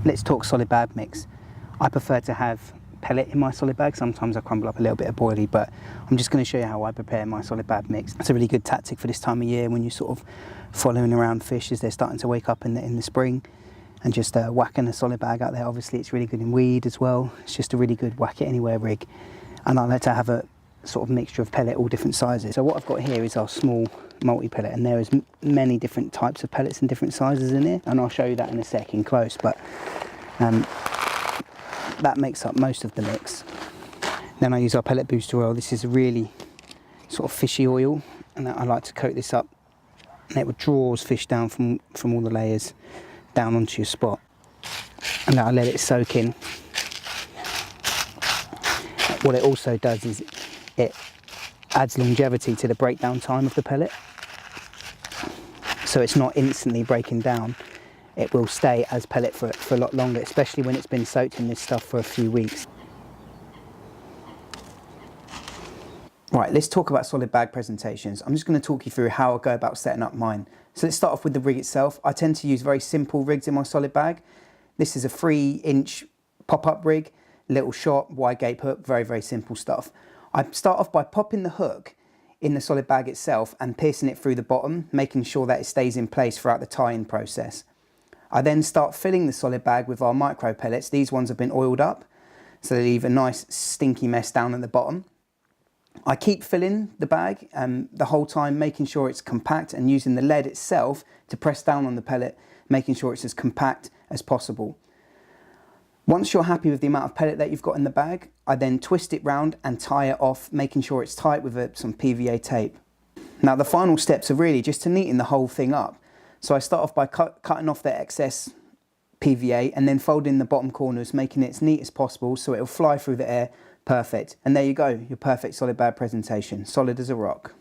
let's talk solid bag mix. I prefer to have pellet in my solid bag. Sometimes I crumble up a little bit of boilie, but I'm just going to show you how I prepare my solid bag mix. It's a really good tactic for this time of year when you're sort of following around fish as they're starting to wake up in the spring, and just whacking a solid bag out there. Obviously it's really good in weed as well. It's just a really good whack it anywhere rig, and I like to have a sort of mixture of pellet, all different sizes. So what I've got here is our small multi pellet, and there is many different types of pellets and different sizes in here, and I'll show you that in a sec in close, but that makes up most of the mix. Then I use our Pellet Booster Oil. This is a really sort of fishy oil, and I like to coat this up, and it draws fish down from all the layers down onto your spot, and I let it soak in. What it also does is it adds longevity to the breakdown time of the pellet, so it's not instantly breaking down. It will stay as pellet for a lot longer, especially when it's been soaked in this stuff for a few weeks. Right, let's talk about solid bag presentations. I'm just going to talk you through how I go about setting up mine. So let's start off with the rig itself. I tend to use very simple rigs in my solid bag. This is a 3-inch pop-up rig, little shot, wide gape hook, very, very simple stuff. I start off by popping the hook in the solid bag itself and piercing it through the bottom, making sure that it stays in place throughout the tie-in process. I then start filling the solid bag with our micro pellets. These ones have been oiled up, so they leave a nice stinky mess down at the bottom. I keep filling the bag the whole time, making sure it's compact, and using the lead itself to press down on the pellet, making sure it's as compact as possible. Once you're happy with the amount of pellet that you've got in the bag, I then twist it round and tie it off, making sure it's tight with some PVA tape. Now the final steps are really just to neaten the whole thing up. So I start off by cutting off the excess PVA and then folding the bottom corners, making it as neat as possible so it'll fly through the air perfect. And there you go, your perfect solid bag presentation, solid as a rock.